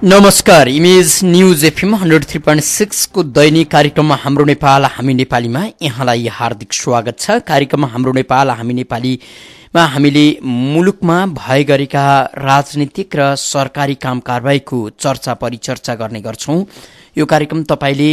नमस्कार, image news FM 103.6 को दैनिक कार्यक्रममा हाम्रो नेपाल हामी नेपालीमा यहाँलाई हार्दिक स्वागत छ। कार्यक्रममा हाम्रो नेपाल हामी नेपालीमा हामीले मुलुकमा भए गरेका राजनीतिक र सरकारी काम कारबाहीको चर्चा परिचर्चा गर्ने गर्छौं। यो कार्यक्रम तपाईले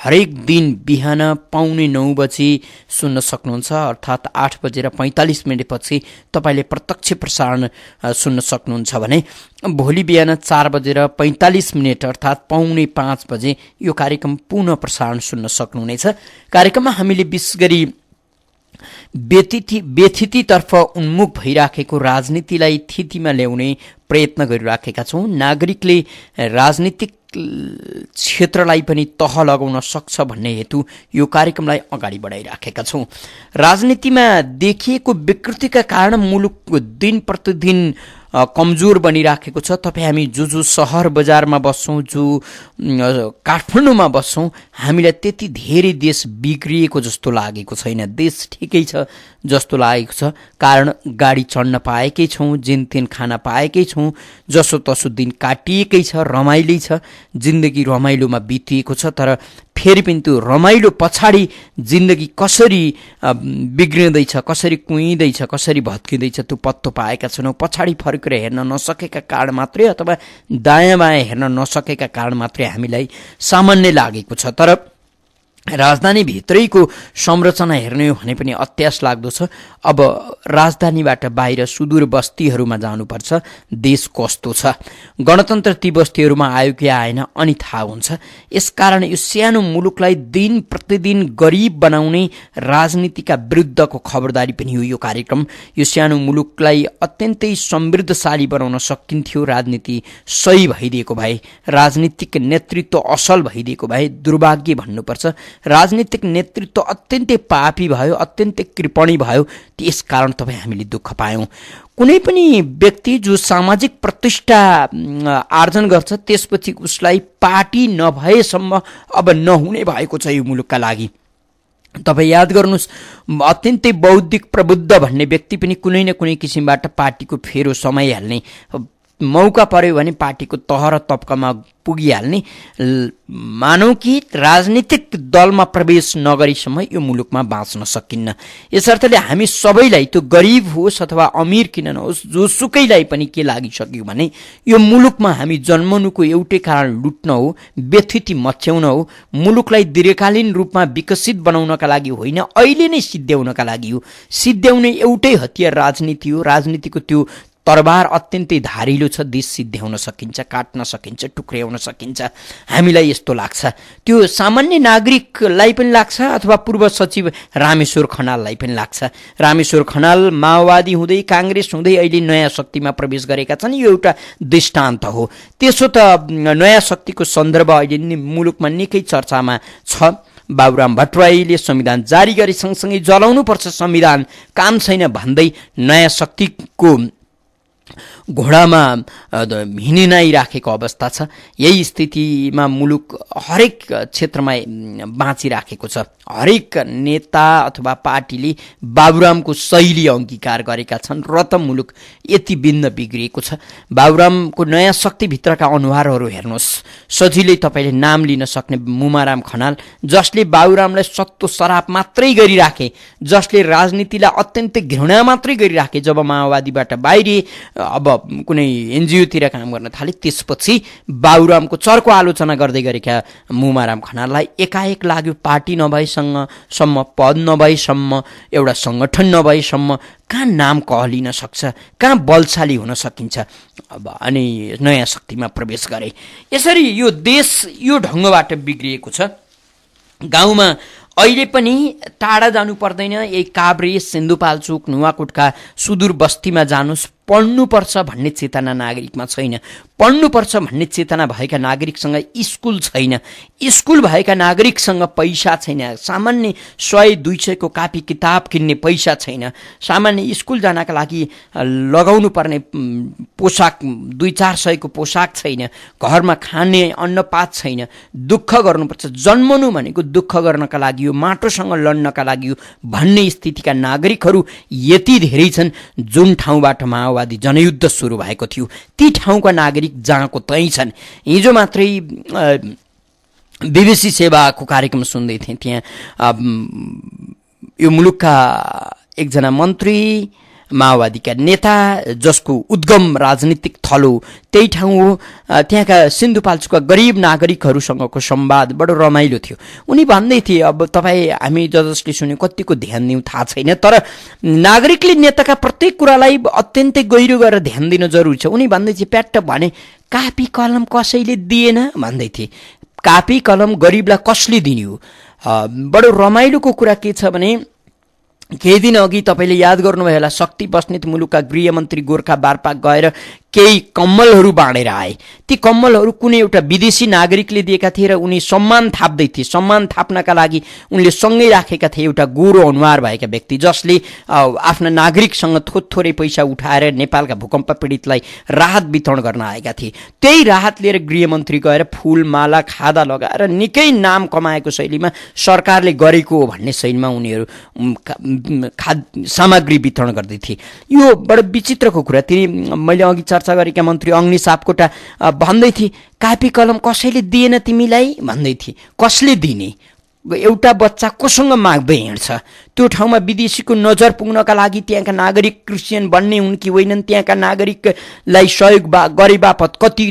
हरेक दिन बिहान 9:45 बजे सुन्न सक्नुहुन्छ, अर्थात् 8:45 पछि तपाईले प्रत्यक्ष प्रसारण सुन्न सक्नुहुन्छ भने भोलि बिहान 4:45 अर्थात् 4:45 बजे यो कार्यक्रम पुनः प्रसारण सुन्न सक्नुहुनेछ। कार्यक्रममा हामीले विशेष गरी व्यथितितर्फ उन्मुख भइराखेको राजनीतिलाई थितिमा ल्याउने प्रयत्न गरिराखेका छौं। नागरिकले राजनीतिक क्षेत्रलाई पनि तह लगाउन सक्छ भन्ने हेतु यो कार्यक्रमलाई अगाडि बढाइराखेका छौं। राजनीतिमा देखिएको विकृतिका कारण मुलुक दिन प्रतिदिन कमजोर बनिराखेको छ। तपाईँ हामी जो सहर बजारमा बस्छौं, जो काठमाडौँमा बस्छौं, हामीलाई त्यति धेरै देश बिग्रिएको जस्तो लागेको छैन। देश ठिकै छ जस्तो लागेको छ। कारण गाडी चढ्न पाएकै छौं, जेनतेन खान पाएकै छौं, जसो तसो दिन काटिएकै छ, रमाइलै छ, जिन्दगी रमाइलोमा बितिएको छ। तर फेरि पनि त्यो रमाइलो पछाडि जिन्दगी कसरी बिग्रिँदैछ, कसरी कुहिँदैछ, कसरी भत्किँदैछ त्यो पत्तो पाएका छैनौँ। पछाडि फर्केर हेर्न नसकेका कारण मात्रै अथवा दायाँ बायाँ हेर्न नसकेका कारण मात्रै हामीलाई सामान्य लागेको छ। तर राजधानी भित्रैको संरचना हेर्ने हो भने पनि अत्यास लाग्दो छ। अब राजधानीबाट बाहिर सुदूर बस्तीहरूमा जानुपर्छ, देश कस्तो छ, गणतन्त्र ती बस्तीहरूमा आयो कि आएन अनि थाहा हुन्छ। यसकारण यो सानो मुलुकलाई दिन प्रतिदिन गरिब बनाउने राजनीतिका विरुद्धको खबरदारी पनि हो यो कार्यक्रम। यो सानो मुलुकलाई अत्यन्तै समृद्धशाली बनाउन सकिन्थ्यो राजनीति सही भइदिएको भए, राजनीतिक नेतृत्व असल भइदिएको भए। दुर्भाग्य भन्नुपर्छ, राजनीतिक नेतृत्व अत्यन्तै पापी भयो, अत्यन्तै कृपणी भयो। त्यसकारण तपाईँ हामीले दुःख पायौँ। कुनै पनि व्यक्ति जो सामाजिक प्रतिष्ठा आर्जन गर्छ त्यसपछि उसलाई पार्टी नभएसम्म अब नहुने भएको छ यो मुलुकका लागि। तपाईँ याद गर्नुहोस्, अत्यन्तै बौद्धिक प्रबुद्ध भन्ने व्यक्ति पनि कुनै न कुनै किसिमबाट पार्टीको फेरो समाइहाल्ने, मौका पर्यो भने पार्टीको तह र तब्कामा पुगिहाल्ने। मानौ कि राजनीतिक दलमा प्रवेश नगरीसम्म यो मुलुकमा बाँच्न सकिन्न। यसर्थले हामी सबैलाई, त्यो गरिब होस् अथवा अमीर किन नहोस्, जोसुकैलाई पनि के लागिसक्यो भने यो मुलुकमा हामी जन्मनुको एउटै कारण लुट्न हो, व्यथिति मच्याउन हो। मुलुकलाई दीर्घकालीन रूपमा विकसित बनाउनका लागि होइन, अहिले नै सिद्ध्याउनका लागि हो। सिद्ध्याउने एउटै हतियार राजनीति हो। राजनीतिको त्यो तरबार अत्यन्तै धारिलो छ। देश सिद्ध्याउन सकिन्छ, काट्न सकिन्छ, टुक्र्याउन सकिन्छ। हामीलाई यस्तो लाग्छ, त्यो सामान्य नागरिकलाई पनि लाग्छ अथवा पूर्व सचिव रामेश्वर खनाललाई पनि लाग्छ। रामेश्वर खनाल माओवादी हुँदै काङ्ग्रेस हुँदै अहिले नयाँ शक्तिमा प्रवेश गरेका छन्। यो एउटा दृष्टान्त हो। त्यसो त नयाँ शक्तिको सन्दर्भ अहिले मुलुकमा निकै चर्चामा छ। बाबुराम भट्टराईले संविधान जारी गरे सँगसँगै जलाउनुपर्छ संविधान, काम छैन भन्दै नयाँ शक्तिको घोडामा हिँडिराखेको अवस्था छ। यही स्थितिमा मुलुक हरेक क्षेत्रमा बाँचिराखेको छ। हरेक नेता अथवा पार्टीले बाबुरामको शैली अङ्गीकार गरेका छन् र त मुलुक यति भिन्न बिग्रिएको छ। बाबुरामको नयाँ शक्तिभित्रका अनुहारहरू हेर्नुहोस्। सजिलै तपाईँले नाम लिन सक्ने मुमाराम खनाल, जसले बाबुरामलाई सत्तो सराप मात्रै गरिराखे, जसले राजनीतिलाई अत्यन्तै घृणा मात्रै गरिराखे। जब माओवादीबाट बाहिरी अब कुनै एनजिओतिर काम गर्न थाले, त्यसपछि बाबुरामको चर्को आलोचना गर्दै गरेका मुमाराम खनाललाई एकाएक लाग्यो पार्टी नभएसम्म, पद नभएसम्म, एउटा सङ्गठन नभएसम्म कहाँ नाम कहलिन सक्छ, कहाँ बलशाली हुन सकिन्छ। अब अनि नयाँ शक्तिमा प्रवेश गरे। यसरी यो देश यो ढङ्गबाट बिग्रिएको छ। गाउँमा अहिले पनि टाढा जानु पर्दैन। यही काभ्रे, सिन्धुपाल्चोक, नुवाकोटका सुदूर बस्तीमा जानुस्, पढ्नुपर्छ भन्ने चेतना नागरिकमा छैन। पढ्नुपर्छ भन्ने चेतना भएका नागरिकसँग स्कुल छैन। स्कुल भएका नागरिकसँग पैसा छैन। सामान्य 100-200 को कापी किताब किन्ने पैसा छैन। सामान्य स्कुल जानका लागि लगाउनु पर्ने पोसाक 200-400 को पोसाक छैन। घरमा खाने अन्नपात छैन। दुःख गर्नुपर्छ। जन्मनु भनेको दुःख गर्नका लागि हो, माटोसँग लड्नका लागि हो भन्ने स्थितिका नागरिकहरू यति धेरै छन् जुन ठाउँबाट माओवादी माओवादी जनयुद्ध सुरु भएको थियो ती ठाउँका नागरिक जहाँको त्यहीँ छन्। हिजो मात्रै BBC सेवाको कार्यक्रम सुन्दै थिएँ। त्यहाँ यो मुलुकका एकजना मन्त्री माओवादीका नेता जसको उद्गम राजनीतिक थलो त्यही ठाउँ हो, त्यहाँका सिन्धुपाल्चोकका गरिब नागरिकहरूसँगको संवाद बडो रमाइलो थियो। उनी भन्दै थिए अब तपाईँ हामी जसले सुन्यो कतिको ध्यान दिउँ थाहा छैन, तर नागरिकले नेताका प्रत्येक कुरालाई अत्यन्तै गहिरो गरेर ध्यान दिन जरुरी छ। उनी भन्दै थिए प्याट्ट भने कापी कलम कसैले दिएन भन्दै थिए। कापी कलम गरिबलाई कसले दिने हो? बडो रमाइलोको कुरा के छ भने केही दिन अघि तपाईँले याद गर्नुभयो होला, शक्ति बस्नेत मुलुकका गृहमन्त्री गोर्खा बारपाक गएर केही कम्मलहरू बाँडेर आए। ती कम्मलहरू कुनै एउटा विदेशी नागरिकले दिएका थिए र उनी सम्मान थाप्दै थिए। सम्मान थाप्नका लागि उनले सँगै राखेका थिए एउटा गोरो अनुहार भएका व्यक्ति जसले आफ्ना नागरिकसँग थोरै पैसा उठाएर नेपालका भूकम्प पीडितलाई राहत वितरण गर्न आएका थिए। त्यही राहत लिएर गृहमन्त्री गएर फुलमाला खादा लगाएर निकै नाम कमाएको शैलीमा सरकारले गरेको हो भन्ने शैलीमा उनीहरू सामग्री वितरण गर्दै थिए। यो बडो विचित्रको कुरा। तिनी मैले अघि चर्चा गरेका मन्त्री अग्नि सापकोटा भन्दै थिए कापी कलम कसैले दिएन तिमीलाई भन्दै थिए। कसले दिने? एउटा बच्चा कोसँग माग्दै हिँड्छ? त्यो ठाउँमा विदेशीको नजर पुग्नका लागि त्यहाँका नागरिक क्रिस्चियन बन्ने हुन् कि होइनन्, त्यहाँका नागरिकलाई सहयोग गरे बापत कति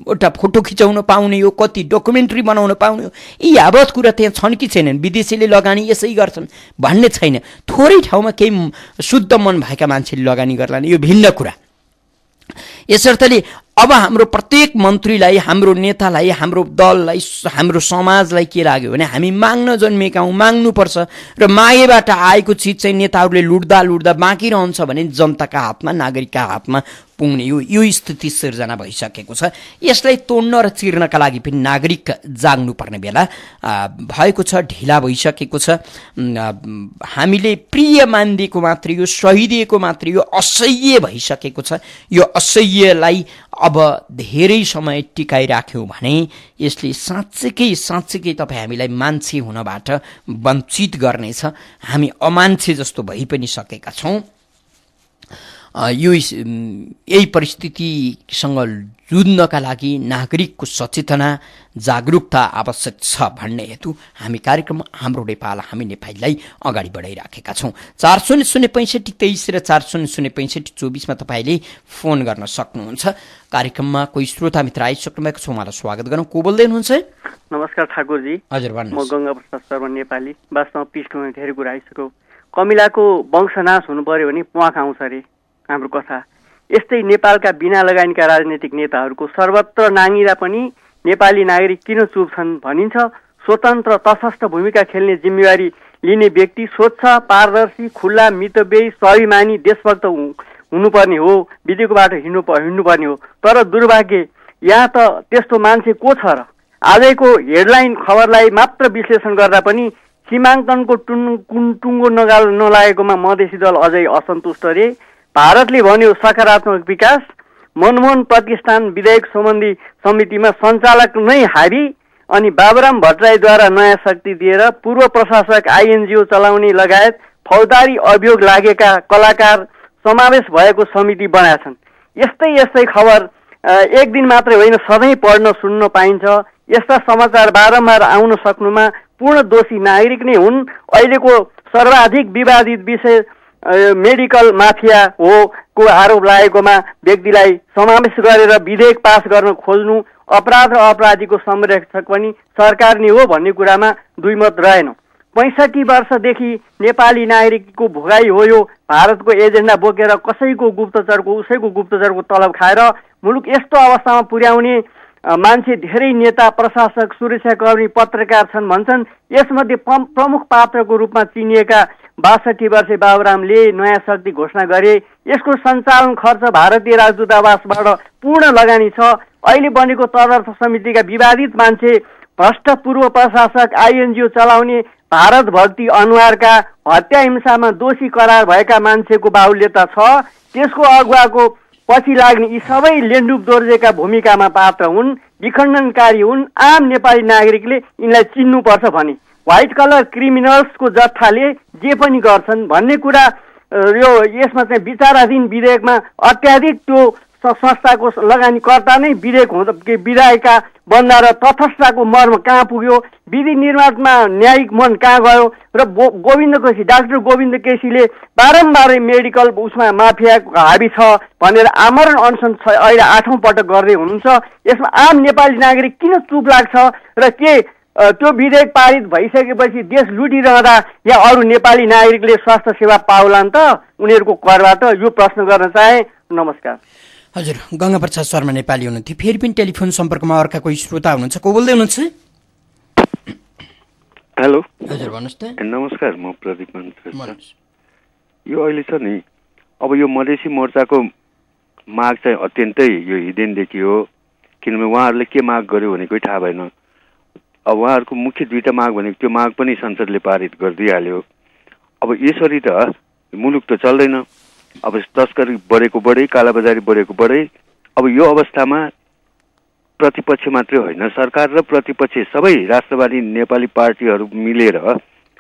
एउटा फोटो खिचाउन पाउने हो, कति डकुमेन्ट्री बनाउन पाउने हो, यी यावत कुरा त्यहाँ छन् कि छैनन्? विदेशीले लगानी यसै गर्छन् भन्ने छैन। थोरै ठाउँमा केही शुद्ध मन भएका मान्छेले लगानी गर्लान्, यो भिन्न कुरा। यसर्थले अब हाम्रो प्रत्येक मन्त्रीलाई, हाम्रो नेतालाई, हाम्रो दललाई, हाम्रो समाजलाई के लाग्यो भने हामी माग्न जन्मेका हौँ, माग्नुपर्छ र मागेबाट आएको चिज चाहिँ नेताहरूले लुट्दा बाँकी रहन्छ भने जनताका हातमा, नागरिकका हातमा पुग्ने यो स्थिति सिर्जना भइसकेको छ। यसलाई तोड्न र चिर्नका लागि पनि नागरिक जाग्नुपर्ने बेला भएको छ, ढिला भइसकेको छ। हामीले प्रिय मानिदिएको मात्रै यो, सहिदिएको मात्रै यो असह्य भइसकेको छ। यो असह्यलाई अब धेरै समय टिकाइराख्यौँ भने यसले साँच्चैकै तपाईँ हामीलाई मान्छे हुनबाट वञ्चित गर्नेछ। हामी अमान्छे जस्तो भइ पनि सकेका छौँ। यही परिस्थितिसँग जुझ्नका लागि नागरिकको सचेतना, जागरुकता आवश्यक छ भन्ने हेतु हामी कार्यक्रम हाम्रो नेपाल हामी नेपालीलाई अगाडि बढाइराखेका छौँ। 406523 र 406524 तपाईँले फोन गर्न सक्नुहुन्छ। कार्यक्रममा कोही श्रोता मित्र आइसक्नु भएको छ, उहाँलाई स्वागत गरौँ। को बोल्दै हुनुहुन्छ? नमस्कार ठाकुरजी। हजुर भन्नुहोस्। म गङ्गा प्रसाद शर्मा नेपाली। वास्तवमा पृष्ठमा धेरै कुरा आइसक्यो। कमिलाको वंशनाश हुनु पर्यो भने प्वाख आउँछ अरे हाम्रो कथा। यस्तै नेपालका बिना लगानीका राजनीतिक नेताहरूको सर्वत्र नाङ्गिँदा पनि नेपाली नागरिक किन चुप छन् भनिन्छ। स्वतन्त्र तटस्थ भूमिका खेल्ने जिम्मेवारी लिने व्यक्ति स्वच्छ, पारदर्शी, खुल्ला, मितव्ययी, स्वाभिमानी, देशभक्त हुनुपर्ने हो, विधिको बाटो हिँड्नुपर्ने हो। तर दुर्भाग्य यहाँ त त्यस्तो मान्छे को छ र? आजको हेडलाइन खबरलाई मात्र विश्लेषण गर्दा पनि सीमाङ्कनको टुङ्गो नलागेकोमा मधेसी दल अझै असन्तुष्ट रे। भारतले भन्यो सकारात्मक विकास, मनमोहन प्रतिष्ठान विधेयक सम्बन्धी समितिमा सञ्चालक नै हाबी, अनि बाबुराम भट्टराईद्वारा नयाँ शक्ति दिएर पूर्व प्रशासक आइएनजिओ चलाउने लगायत फौजदारी अभियोग लागेका कलाकार समावेश भएको समिति बनाएछन्। यस्तै खबर एक दिन मात्रै होइन सधैँ पढ्न सुन्न पाइन्छ। यस्ता समाचार बारम्बार आउन सक्नुमा पूर्ण दोषी नागरिक नै हुन्। अहिलेको सर्वाधिक विवादित विषय मेडिकल माफिया हो को आरोप लागेकोमा व्यक्तिलाई समावेश गरेर विधेयक पास गर्न खोज्नु अपराध र अपराधीको संरक्षक पनि सरकार नै हो भन्ने कुरामा दुई मत रहेन। 65 वर्षदेखि नेपाली नागरिकको भोगाई हो यो। भारतको एजेन्डा बोकेर कसैको उसैको गुप्तचरको तलब खाएर मुलुक यस्तो अवस्थामा पुर्याउने मान्छे धेरै नेता, प्रशासक, सुरक्षाकर्मी, पत्रकार छन् भन्छन्। यसमध्ये प्रमुख पात्रको रूपमा चिनिएका 62 वर्षे बाबुरामले नयाँ शक्ति घोषणा गरे। यसको सञ्चालन खर्च भारतीय राजदूतावासबाट पूर्ण लगानी छ। अहिले बनेको तदर्थ समितिका विवादित मान्छे भ्रष्ट पूर्व प्रशासक, आइएनजिओ चलाउने, भारत भक्ति अनुहारका, हत्या हिंसामा दोषी करार भएका मान्छेको बाहुल्यता छ। त्यसको अगुवाको पछि लाग्ने यी सबै लेन्डुप दोर्जेका भूमिकामा पात्र हुन्, विखण्डनकारी हुन्। आम नेपाली नागरिकले यिनलाई चिन्नुपर्छ भने व्हाइट कलर क्रिमिनल्सको जत्थाले जे पनि गर्छन् भन्ने कुरा यो यसमा चाहिँ विचाराधीन विधेयकमा अत्याधिक त्यो संस्थाको लगानीकर्ता नै विधेयक हुँदा विधायिका बन्दा र तटस्थताको मर्म कहाँ पुग्यो, विधि निर्माणमा न्यायिक मन कहाँ गयो र गोविन्द केसी डाक्टर गोविन्द केसीले बारम्बारै मेडिकल उसमा माफियाको हाबी छ भनेर आमरण अनसन अहिले 8औं पटक गर्दै हुनुहुन्छ। यसमा आम नेपाली नागरिक किन चुप लाग्छ र के त्यो विधेयक पारित भइसकेपछि देश लुटिरहँदा या अरू नेपाली नागरिकले स्वास्थ्य सेवा पाउलान् त उनीहरूको करबाट? यो प्रश्न गर्न चाहे। नमस्कार। हजुर, गंगा प्रसाद शर्मा नेपाली हुनुहुन्थ्यो। फेरि पनि टेलिफोन सम्पर्कमा अर्का कोही श्रोता हुनुहुन्छ। को बोल्दै हुनुहुन्छ? हेलो। हजुर भन्नुहोस् त। नमस्कार, म प्रदीप मान। यो अहिले छ नि, अब यो मधेसी मोर्चाको माग चाहिँ अत्यन्तै यो हिडेनदेखि हो, किनभने उहाँहरूले के माग गर्यो भनेको थाहा भएन। अब उहाँहरूको मुख्य दुईटा माग भनेको त्यो माग पनि संसदले पारित गरिदिइहाल्यो। अब यसरी त मुलुक त चल्दैन। अब तस्करी बढेको बढे, कालाबजारी बढेको बढे। अब यो अवस्थामा प्रतिपक्ष मात्रै होइन, सरकार र प्रतिपक्ष सबै राष्ट्रवादी नेपाली पार्टीहरू मिलेर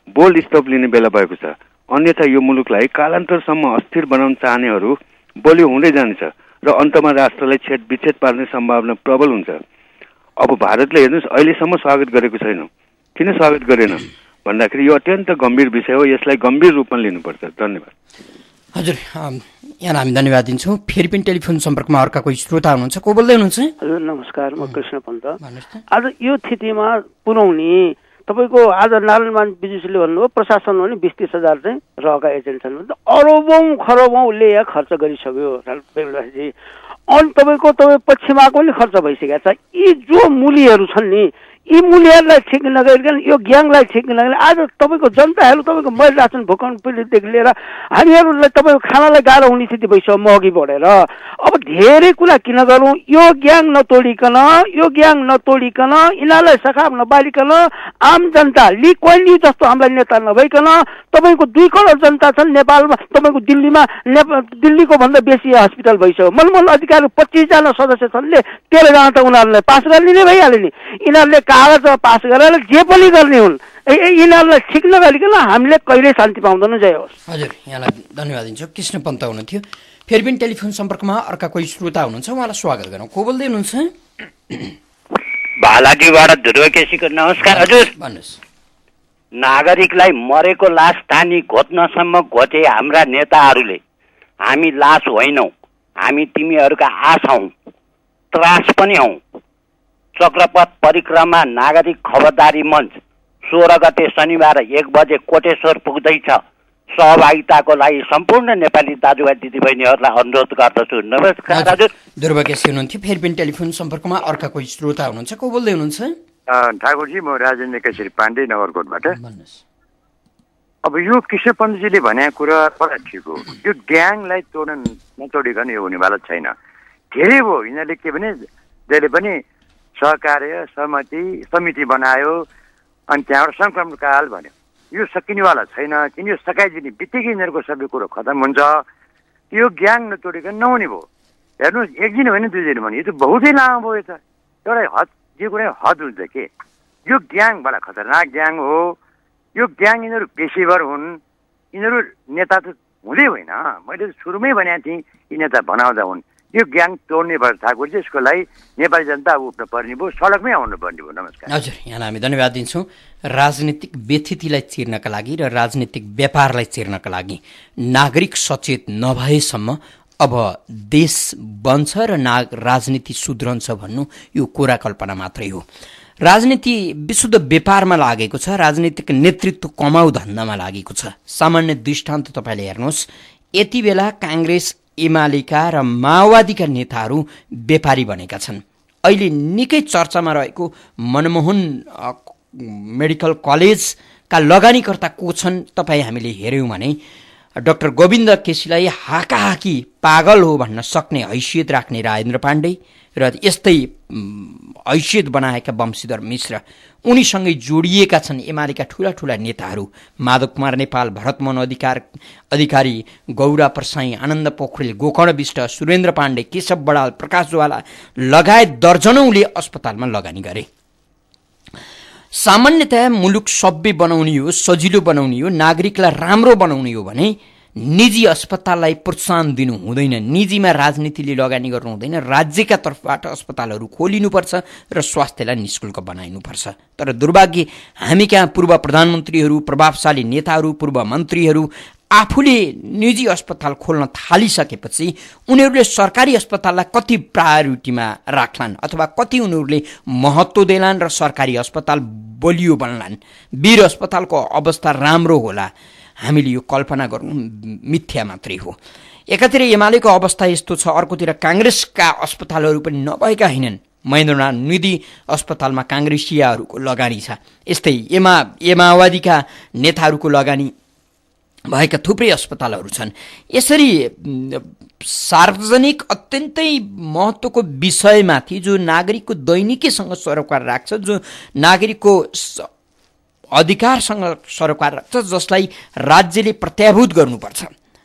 बोल्ड स्टेप लिने बेला भएको छ। अन्यथा यो मुलुकलाई कालान्तरसम्म अस्थिर बनाउन चाहनेहरू बलियो हुँदै जानेछ र अन्तमा राष्ट्रलाई छेदविच्छेद पार्ने सम्भावना प्रबल हुन्छ। अब भारतले हेर्नुहोस् अहिलेसम्म स्वागत गरेको छैन। किन स्वागत गरेन भन्दाखेरि यो अत्यन्त गम्भीर विषय हो, यसलाई गम्भीर रूपमा लिनुपर्छ। धन्यवाद। हजुर, यहाँ हामी धन्यवाद दिन्छौँ। फेरि पनि टेलिफोन सम्पर्कमा अर्का कोही श्रोता हुनुहुन्छ। को बोल्दै हुनुहुन्छ? हजुर नमस्कार, म कृष्ण पन्त। आज यो स्थितिमा पुर्याउने तपाईँको आज नारायणमान विजुसीले भन्नुभयो प्रशासन भने 20-30 हजार चाहिँ रहका एजेन्ट छन्। अरबौँ खरबौँ उसले यहाँ खर्च गरिसक्यो बेलुकाजी। अनि तपाईँ पक्षमा पनि खर्च भइसकेको छ। यी जो मूल्यहरू छन् नि, यी मूल्यहरूलाई ठिक नगरिकन यो ग्याङलाई ठिक नगरिकन आज तपाईँको जनताहरू तपाईँको महिला छन्, भूकम्प पीडितदेखि लिएर हामीहरूलाई तपाईँको खानालाई गाह्रो हुने स्थिति भइसक्यो महँगी बढेर। अब धेरै कुरा किन गरौँ? यो ग्याङ नतोडिकन यिनीहरूलाई सखाप नबालिकन आम जनता ली क्वान यू जस्तो हामीलाई नेता नभइकन तपाईँको 2 करोड जनता छन् नेपालमा। तपाईँको दिल्लीको भन्दा बेसी हस्पिटल भइसक्यो। मनमोहन अधिकारी 25 जना सदस्य छन्, 13 जना त उनीहरूलाई पास गरिदिने भइहाल्यो नि। यिनीहरूले कागजमा पास गरेर जे पनि गर्ने हुन्। यिनीहरूलाई ठिक नगरिकन हामीले कहिल्यै शान्ति पाउँदैनौँ। जय होस्। हजुर, यहाँलाई धन्यवाद दिन्छु। कृष्ण पन्त हुनुहुन्थ्यो। फेरि पनि टेलिफोन सम्पर्कमा अर्का कोही श्रोता हुनुहुन्छ, उहाँलाई स्वागत गरौँ। को बोल्दै हुनुहुन्छ? भालाकीबाट ध्रुव केसीको। नमस्कार हजुर। भन्नुहोस्। नागरिकलाई मरेको लास तानी घोत्नसम्म घोटे हाम्रा नेताहरूले हामी लास होइनौँ, हामी तिमीहरूका आश हौँ, त्रास पनि हौँ। चक्रपथ परिक्रमा नागरिक खबरदारी मञ्च 16 गते शनिबार 1 बजे कोटेश्वर पुग्दैछ। सहभागिताको लागि सम्पूर्ण नेपाली दाजुभाइ दिदीबहिनीहरूलाई अनुरोध गर्दछु। नमस्कार हजुर। ध्रुव केसी हुनुहुन्थ्यो। फेरि पनि टेलिफोन सम्पर्कमा अर्का कोही श्रोता हुनुहुन्छ। को बोल्दै हुनुहुन्छ? ठाकुरजी, म राजेन्द्र केसरी पाण्डे नगरकोटबाट। भन्नुहोस्। अब यो कृष्ण पन्तजीले भनेको कुरा बडा ठिक हो। यो ग्याङलाई नतोडिकन यो हुनेवाला छैन। धेरै भयो यिनीहरूले के भने जहिले पनि सहकार्य समिति बनायो अनि त्यहाँबाट सङ्क्रमणकाल भन्यो। यो सकिनेवाला छैन, किन यो सकाइदिने बित्तिकै यिनीहरूको सबै कुरो खतम हुन्छ। यो ग्याङ नतोडिकन नहुने भयो। हेर्नुहोस्, 1 दिन होइन 2 दिन भने यो त बहुतै लामो भयो। त एउटा हद, जे कुरा हद हुन्छ के। यो ग्याङ बडा खतरनाक ग्याङ हो। यो ग्याङ यिनीहरू पेसेवर हुन्, यिनीहरू नेता त हुँदै होइन। मैले सुरुमै भनेको थिएँ यी नेता बनाउँदा हुन्। यो ग्याङ तोड्ने भएर ठाकुरजी यसको लागि नेपाली जनता उठ्न पर्ने भयो, सडकमै आउनु पर्ने भयो। नमस्कार। हजुर, यहाँलाई हामी धन्यवाद दिन्छौँ। राजनीतिक व्यथितिलाई चिर्नका लागि र राजनीतिक व्यापारलाई चिर्नका लागि नागरिक सचेत नभएसम्म अब देश बन्छ र राजनीति सुध्रन्छ भन्नु यो कुरा कल्पना मात्रै हो। राजनीति विशुद्ध व्यापारमा लागेको छ, राजनीतिक नेतृत्व कमाउ धन्दामा लागेको छ। सामान्य दृष्टान्त तपाईँले हेर्नुहोस्, यति बेला काङ्ग्रेस, एमालेका र माओवादीका नेताहरू व्यापारी बनेका छन्। अहिले निकै चर्चामा रहेको मनमोहन मेडिकल कलेजका लगानीकर्ता को छन् तपाईँ हामीले हेऱ्यौँ भने डाक्टर गोविन्द केसीलाई हाकाहाकी पागल हो भन्न सक्ने हैसियत राख्ने राजेन्द्र पाण्डे र यस्तै हैसियत बनाएका वंशीधर मिश्र, उनीसँगै जोडिएका छन् एमालेका ठुला ठुला नेताहरू माधव कुमार नेपाल, भरतमोहन अधिकारी, गौरा प्रसाई, आनन्द पोखरेल, गोकर्ण विष्ट, सुरेन्द्र पाण्डे, केशव बडाल, प्रकाश ज्वाला लगायत दर्जनौंले अस्पतालमा लगानी गरे। सामान्यतया मुलुक सभ्य बनाउने हो, सजिलो बनाउने हो, नागरिकलाई राम्रो बनाउने हो भने निजी अस्पताललाई प्रोत्साहन दिनु हुँदैन, निजीमा राजनीतिले लगानी गर्नु हुँदैन, राज्यका तर्फबाट अस्पतालहरू खोलिनुपर्छ र स्वास्थ्यलाई निःशुल्क बनाइनुपर्छ। तर दुर्भाग्य हामी कहाँ पूर्व प्रधानमन्त्रीहरू, प्रभावशाली नेताहरू, पूर्व मन्त्रीहरू आफूले निजी अस्पताल खोल्न थालिसकेपछि उनीहरूले सरकारी अस्पताललाई कति प्रायोरिटीमा राख्लान् अथवा कति उनीहरूले महत्त्व देलान् र सरकारी अस्पताल बलियो बन्लान्, वीर अस्पतालको अवस्था राम्रो होला, हामीले यो कल्पना गर्नु मिथ्या मात्रै हो। एकातिर एमालेको अवस्था यस्तो छ, अर्कोतिर काङ्ग्रेसका अस्पतालहरू पनि नभएका होइनन्। महेन्द्रनाथ निधि अस्पतालमा काङ्ग्रेसियाहरूको लगानी छ, यस्तै माओवादीका नेताहरूको लगानी भएका थुप्रै अस्पतालहरू छन्। यसरी सार्वजनिक अत्यन्तै महत्त्वको विषयमाथि जो नागरिकको दैनिकीसँग सरोकार राख्छ, जो नागरिकको अधिकारसँग सरोकार राख्छ, जसलाई राज्यले प्रत्याभूत गर्नुपर्छ,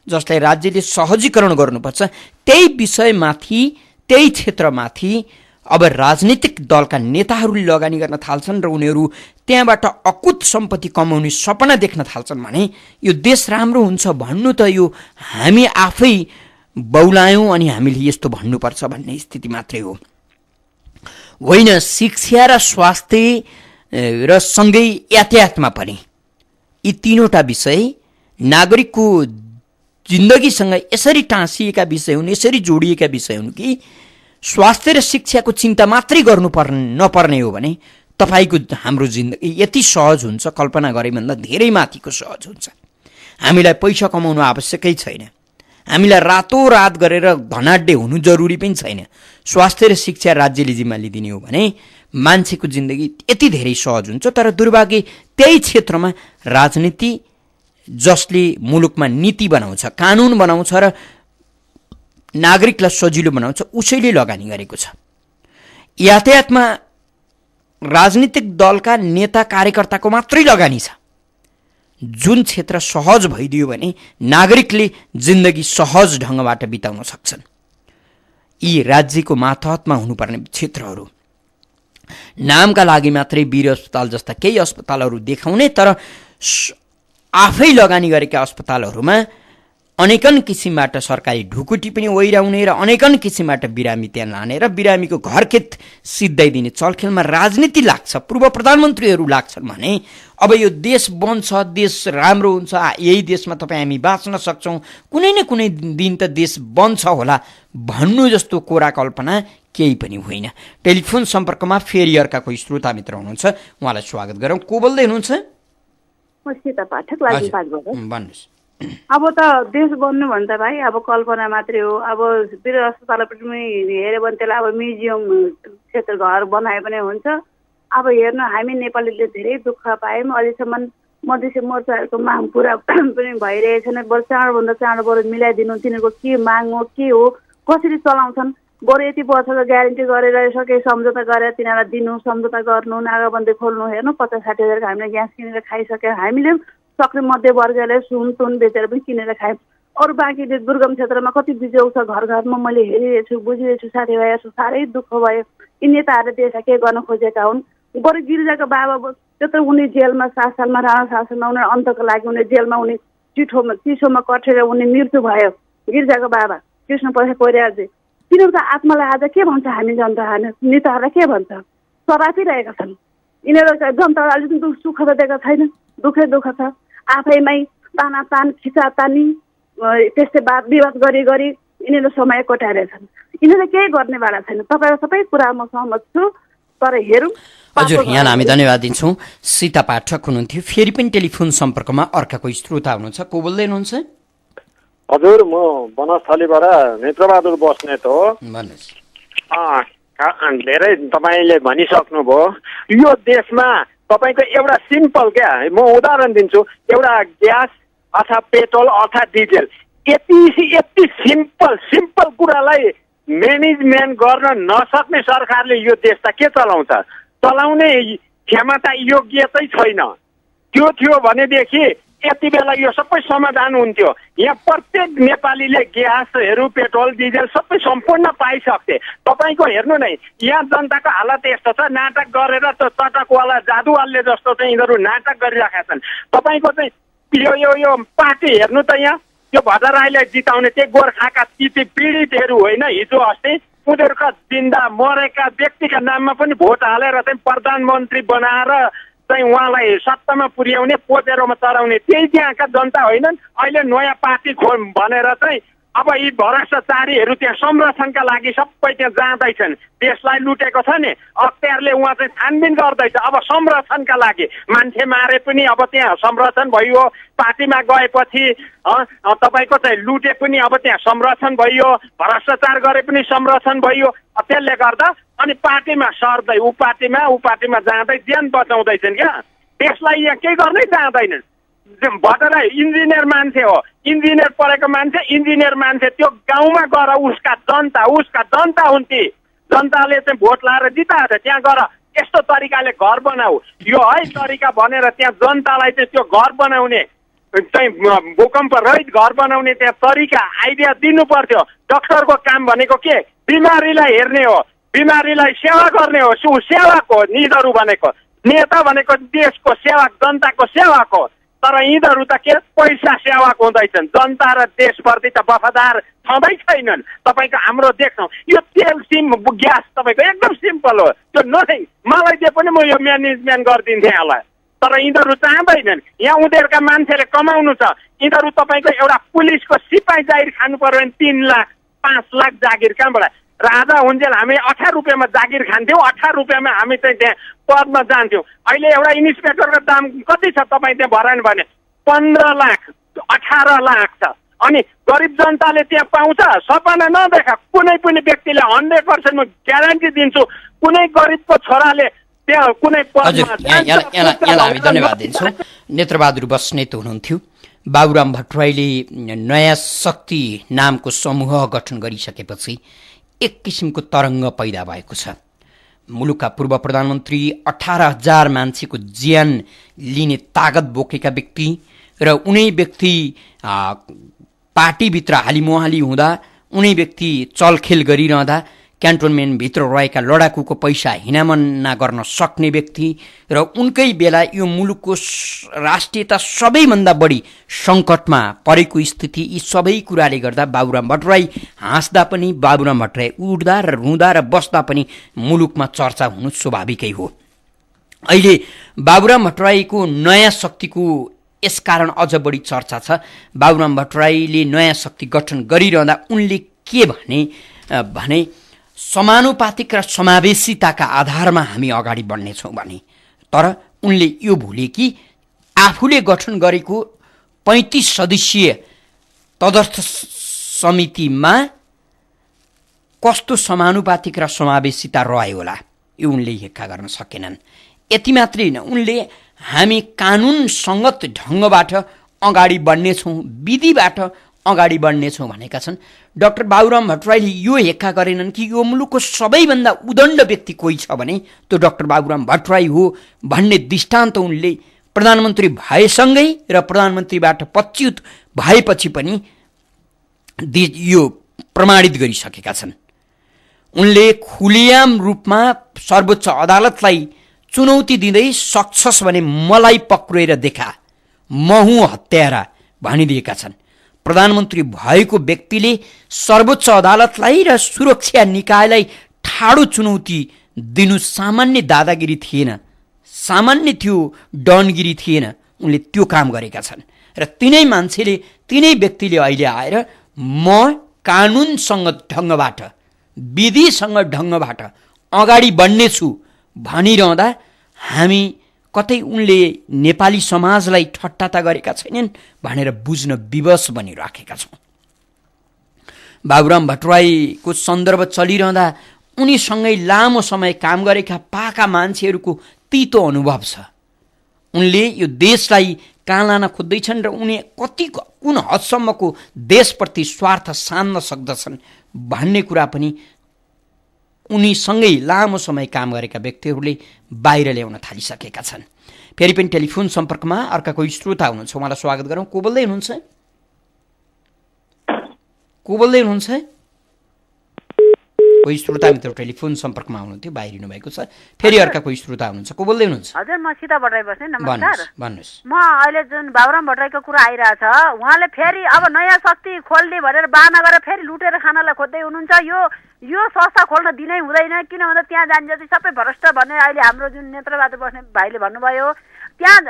जसलाई राज्यले सहजीकरण गर्नुपर्छ, त्यही विषयमाथि, त्यही क्षेत्रमाथि अब राजनीतिक दलका नेताहरूले लगानी गर्न थाल्छन् र उनीहरू त्यहाँबाट अकुत सम्पत्ति कमाउने सपना देख्न थाल्छन् भने यो देश राम्रो हुन्छ भन्नु त यो हामी आफै बौलायौँ अनि हामीले यस्तो भन्नुपर्छ भन्ने स्थिति मात्रै हो। होइन, शिक्षा र स्वास्थ्य र सँगै यातायातमा पनि यी तीनवटा विषय नागरिकको जिन्दगीसँग यसरी टाँसिएका विषय हुन्, यसरी जोडिएका विषय हुन् कि स्वास्थ्य र शिक्षाको चिन्ता मात्रै नपर्ने हो भने तपाईँको हाम्रो जिन्दगी यति सहज हुन्छ, कल्पना गरेभन्दा धेरै माथिको सहज हुन्छ। हामीलाई पैसा कमाउनु आवश्यकै छैन, हामीलाई रातोरात गरेर धनाढ्य हुनु जरुरी पनि छैन। स्वास्थ्य र शिक्षा राज्यले जिम्मा लिदिने हो भने मान्छेको जिन्दगी यति धेरै सहज हुन्छ। तर दुर्भाग्य त्यही क्षेत्रमा राजनीति जसले मुलुकमा नीति बनाउँछ, कानुन बनाउँछ र नागरिकलाई सजिलो बनाउँछ, उसैले लगानी गरेको छ। यातायातमा राजनीतिक दलका नेता कार्यकर्ताको मात्रै लगानी छ। जुन क्षेत्र सहज भइदियो भने नागरिकले जिन्दगी सहज ढङ्गबाट बिताउन सक्छन्। यी राज्यको मातहतमा हुनुपर्ने क्षेत्रहरू नामका लागि मात्रै वीर अस्पताल जस्ता केही अस्पतालहरू देखाउने, तर आफै लगानी गरेका अस्पतालहरूमा अनेकन किसिमबाट सरकारी ढुकुटी पनि ओइराउने र अनेकन किसिमबाट बिरामी त्यहाँ लाने र बिरामीको घरखेत सिद्धाइदिने चलखेलमा राजनीति लाग्छ, पूर्व प्रधानमन्त्रीहरू लाग्छन् भने अब यो देश बन्छ, देश राम्रो हुन्छ, यही देशमा तपाईँ हामी बाँच्न सक्छौँ, कुनै न कुनै दिन त देश बन्छ होला भन्नु जस्तो कोरा कल्पना केही पनि होइन। टेलिफोन सम्पर्कमा फेरि अर्का कोही श्रोता मित्र हुनुहुन्छ, उहाँलाई स्वागत गरौँ। को बोल्दै हुनुहुन्छ? भन्नुहोस्। अब त देश बन्नु भने त भाइ अब कल्पना मात्रै हो। अब वीर अस्पताल पनि हेऱ्यो भने त्यसलाई अब म्युजियम क्षेत्र घर बनाए पनि हुन्छ। अब हेर्नु, हामी नेपालीले धेरै दुःख पायौँ, अहिलेसम्म मधेसी मोर्चाहरूको माग पुरा पनि भइरहेको छैन। बरु चाँडोभन्दा चाँडो बरु मिलाइदिनु, तिनीहरूको के माग हो, के हो, कसरी चलाउँछन्, बरु यति वर्षको ग्यारेन्टी गरेर सके सम्झौता गरेर तिनीहरूलाई दिनु, सम्झौता गर्नु, नाकाबन्दी खोल्नु। हेर्नु 50-60 हजारको हामीले ग्यास किनेर खाइसक्यो, हामीले सक्ने मध्यवर्गले सुन बेचेर पनि किनेर खायौँ। अरू बाँकी दुर्गम क्षेत्रमा कति बिजोग छ, घर घरमा मैले हेरिरहेको छु, बुझिरहेको छु, साथीभाइहरू साह्रै दुःख भयो। यी नेताहरूले देशलाई के गर्न खोजेका हुन्? बरु गिरिजाको बाबा त्यत्रो उनी जेलमा 7 सालमा राणा शासनमा उनीहरू अन्तको लागि उनी जेलमा उनी चिसोमा कटेर उनी मृत्यु भयो। गिरिजाको बाबा कृष्ण प्रसाद कोइरालाजी, तिनीहरू त आत्मालाई आज के भन्छ? हामी जनता नेताहरूलाई के भन्छ? सरापिरहेका छन् यिनीहरू। जनतालाई अलिकति सुख त दिएको छैन, दुःखै दुःख छ। आफैमै तानातान खिचातानी त्यस्तै विवाद गरी यिनीहरू समय कोटाइरहेछन्। यिनीहरूले केही गर्नेवाला छैन। तपाईँको सबै कुरा म सहमत छु, तर हेरौँ। हजुर, यहाँलाई हामी धन्यवाद दिन्छौँ। सीता पाठक हुनुहुन्थ्यो। फेरि पनि टेलिफोन सम्पर्कमा अर्का कोही श्रोता हुनुहुन्छ, को बोल्दै हुनुहुन्छ? हजुर, म बनस्थलीबाट नेत्रबहादुर बस्नेत हो। भन्नुहोस्। धेरै तपाईँले भनिसक्नुभयो। यो देशमा तपाईँको एउटा सिम्पल क्या, म उदाहरण दिन्छु, एउटा ग्यास अथवा पेट्रोल अथवा डिजेल, यति सिम्पल कुरालाई म्यानेजमेन्ट गर्न नसक्ने सरकारले यो देश त के चलाउँछ? चलाउने क्षमता योग्यतै छैन। त्यो थियो भनेदेखि यति बेला यो सबै समाधान हुन्थ्यो। यहाँ प्रत्येक नेपालीले ग्यासहरू, पेट्रोल, डिजेल सबै सम्पूर्ण पाइसक्थे। तपाईँको हेर्नु नै, यहाँ जनताको हालत यस्तो छ, नाटक गरेर त चटकवाला जादुवालले जस्तो चाहिँ यिनीहरू नाटक गरिरहेका छन्। तपाईँको चाहिँ यो पार्टी हेर्नु त, यहाँ त्यो भट्टराईलाई जिताउने चाहिँ गोर्खाका ती पीडितहरू होइन। हिजो अस्ति उनीहरूका जिन्दा मरेका व्यक्तिका नाममा पनि भोट हालेर चाहिँ प्रधानमन्त्री बनाएर चाहिँ उहाँलाई सत्तामा पुर्याउने, पोतेरोमा चढाउने त्यही त्यहाँका जनता होइनन्। अहिले नयाँ पार्टी भनेर चाहिँ अब यी भ्रष्टाचारीहरू त्यहाँ संरक्षणका लागि सबै त्यहाँ जाँदैछन्। देशलाई लुटेको छ नि, अख्तियारले उहाँ चाहिँ छानबिन गर्दैछ। अब संरक्षणका लागि मान्छे मारे पनि अब त्यहाँ संरक्षण भइयो, पार्टीमा गएपछि तपाईँको चाहिँ लुटे पनि अब त्यहाँ संरक्षण भइयो, भ्रष्टाचार गरे पनि संरक्षण भइयो। त्यसले गर्दा अनि पार्टीमा सर्दै ऊ पार्टीमा जाँदै ज्यान बचाउँदैछन् क्या। देशलाई यहाँ केही गर्नै चाहँदैनन्। भट्टराई इन्जिनियर मान्छे हो, इन्जिनियर पढेको मान्छे, इन्जिनियर मान्छे त्यो गाउँमा गएर उसका जनता हुन् ती। जनताले चाहिँ भोट लाएर जिताएको छ। त्यहाँ गएर यस्तो तरिकाले घर बनाऊ, यो है तरिका भनेर त्यहाँ जनतालाई चाहिँ त्यो घर बनाउने चाहिँ भूकम्प रहित घर बनाउने त्यहाँ तरिका आइडिया दिनु पर्थ्यो। डाक्टरको काम भनेको के? बिमारीलाई हेर्ने हो, बिमारीलाई सेवा गर्ने हो। सेवाको निधहरू भनेको, नेता भनेको देशको सेवा, जनताको सेवाको। तर यिनीहरू त के पैसा सेवाको हुँदैछन्, जनता र देशप्रति त वफादार छँदै छैनन्। तपाईँको हाम्रो देख्छौँ यो तेल ग्यास तपाईँको एकदम सिम्पल हो, त्यो नथिङ मलाई दिए पनि म यो म्यानेजमेन्ट गरिदिन्थेँ यहाँलाई। तर यिनीहरू चाहँदैनन्। यहाँ उनीहरूका मान्छेले कमाउनु छ। यिनीहरू तपाईँको एउटा पुलिसको सिपाही जागिर खानु पर्यो भने 3 लाख 5 लाख जागिर कहाँबाट? राजा हुन्जेल हामी 18 रुपियाँमा जागिर खान्थ्यौँ, 18 रुपियाँमा हामी चाहिँ त्यहाँ पदमा जान्थ्यौँ। अहिले एउटा इन्सपेक्टरको दाम कति छ तपाईँ त्यहाँ भरान भने? 15 लाख 18 लाख छ। अनि गरिब जनताले त्यहाँ पाउँछ? सपना नदेखा कुनै पनि व्यक्तिले 100% म ग्यारेन्टी दिन्छु कुनै गरिबको छोराले त्यहाँ कुनै पदमा। यहाँलाई हामी धन्यवाद दिन्छौँ। नेत्रबहादुर बस्नेत हुनुहुन्थ्यो। बाबुराम भट्टराईले नयाँ शक्ति नामको समूह गठन गरिसकेपछि एक किसिमको तरङ्ग पैदा भएको छ। मुलुकका पूर्व प्रधानमन्त्री 18,000 मान्छेको ज्यान लिने तागत बोकेका व्यक्ति र उनै व्यक्ति पार्टीभित्र हालिमुहाली हुँदा, उनै व्यक्ति चलखेल गरिरहँदा क्यान्टोनमेन्टभित्र रहेका लडाकुको पैसा हिनामन्ना गर्न सक्ने व्यक्ति र उनकै बेला यो मुलुकको राष्ट्रियता सबैभन्दा बढी सङ्कटमा परेको स्थिति, यी सबै कुराले गर्दा बाबुराम भट्टराई हाँस्दा पनि, बाबुराम भट्टराई उठ्दा र रुँदा र बस्दा पनि मुलुकमा चर्चा हुनु स्वाभाविकै हो। अहिले बाबुराम भट्टराईको नयाँ शक्तिको यसकारण अझ बढी चर्चा छ। बाबुराम भट्टराईले नयाँ शक्ति गठन गरिरहँदा उनले के भने समानुपातिक र समावेशिताका आधारमा हामी अगाडि बढ्नेछौँ भने। तर उनले यो भुले कि आफूले गठन गरेको 35 सदस्यीय तदर्थ समितिमा कस्तो समानुपातिक र समावेशिता रह्यो होला, यो उनले हेक्का गर्न सकेनन्। यति मात्रै होइन, उनले हामी कानुन सङ्गत ढङ्गबाट अगाडि बढ्नेछौँ, विधिबाट अगाडि बढ्नेछौँ भनेका छन्। डाक्टर बाबुराम भट्टराईले यो हेक्का गरेनन् कि यो मुलुकको सबैभन्दा उदण्ड व्यक्ति कोही छ भने त्यो डाक्टर बाबुराम भट्टराई हो भन्ने दृष्टान्त उनले प्रधानमन्त्री भएसँगै र प्रधानमन्त्रीबाट पच्युत भएपछि पनि यो प्रमाणित गरिसकेका छन्। उनले खुलेआम रूपमा सर्वोच्च अदालतलाई चुनौती दिँदै सक्छस् भने मलाई पक्रेर देखा, म हुँ हत्यारा भनिदिएका छन्। प्रधानमन्त्री भएको व्यक्तिले सर्वोच्च अदालतलाई र सुरक्षा निकायलाई ठाडो चुनौती दिनु सामान्य दादागिरी थिएन, सामान्य त्यो डनगिरी थिएन। उनले त्यो काम गरेका छन् र तिनै मान्छेले, तिनै व्यक्तिले अहिले आएर म कानुनसँग ढङ्गबाट, विधिसँग ढङ्गबाट अगाडि बढ्नेछु भनिरहँदा हामी कतै उनले नेपाली समाजलाई ठट्टा गरेका छैनन् भनेर बुझ्न विवश बनिराखेका छौँ। बाबुराम भट्टराईको सन्दर्भ चलिरहँदा उनीसँगै लामो समय काम गरेका पाका मान्छेहरूको तीतो अनुभव छ। उनले यो देशलाई कहाँ लान खोज्दैछन् र उनी कुन हदसम्मको देशप्रति स्वार्थ सान्न सक्दछन् भन्ने कुरा पनि उनीसँगै लामो समय काम गरेका व्यक्तिहरूले बाहिर ल्याउन थालिसकेका छन्। फेरि पनि टेलिफोन सम्पर्कमा अर्का कोही श्रोता हुनुहुन्छ, उहाँलाई स्वागत गरौँ। को बोल्दै हुनुहुन्छ? कोही श्रोता मित्र टेलिफोन सम्पर्कमा हुनुहुन्थ्यो, बाहिरिनु भएको छ। फेरि अर्का कोही श्रोता हुनुहुन्छ, को बोल्दै हुनुहुन्छ? हजुर, म सीता भट्टराई बस्ने। नमस्कार। भन्नुहोस्। म अहिले जुन बाबुराम भट्टराईको कुरा आइरहेछ, उहाँले फेरि अब नयाँ शक्ति खोल्ने भनेर बाहना गरेर फेरि लुटेर खानलाई खोज्दै हुनुहुन्छ। यो संस्था खोल्न दिनै हुँदैन, किन भन्दा त्यहाँ जाने जति सबै भ्रष्ट भन्ने अहिले हाम्रो जुन नेत्रबहादुर बस्ने भाइले भन्नुभयो। त्यहाँ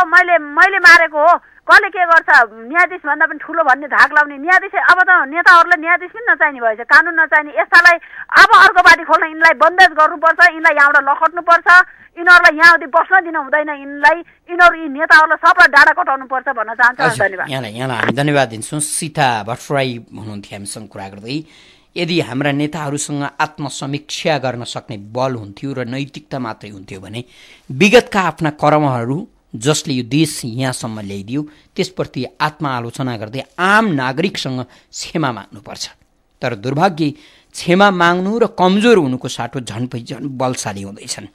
मैले मारेको हो, कसले के गर्छ, न्यायाधीश भन्दा पनि ठुलो भन्ने धाक लाउने न्यायाधीश। अब त नेताहरूलाई न्यायाधीश पनि नचाहिने भएछ, कानुन नचाहिने। यस्तालाई अब अर्को पार्टी खोल्न यिनलाई बन्देज गर्नुपर्छ, यिनलाई यहाँबाट लखट्नुपर्छ, यिनीहरूलाई यहाँदेखि बस्न दिन हुँदैन। यिनीहरू यी नेताहरूलाई सबलाई डाँडा कटाउनुपर्छ भन्न चाहन्छु। धन्यवाद। यहाँलाई हामी धन्यवाद दिन्छौँ। सीता भट्टराई हुनुहुन्थ्यो हामीसँग कुरा गर्दै। यदि हाम्रा नेताहरूसँग आत्मसमीक्षा गर्न सक्ने बल हुन्थ्यो र नैतिकता मात्रै हुन्थ्यो भने विगतका आफ्ना कर्महरू जसले यो देश यहाँसम्म ल्याइदियो त्यसप्रति आत्मआलोचना गर्दै आम नागरिकसँग क्षमा माग्नुपर्छ। तर दुर्भाग्य क्षमा माग्नु र कमजोर हुनुको साटो झन् बलशाली हुँदैछन्।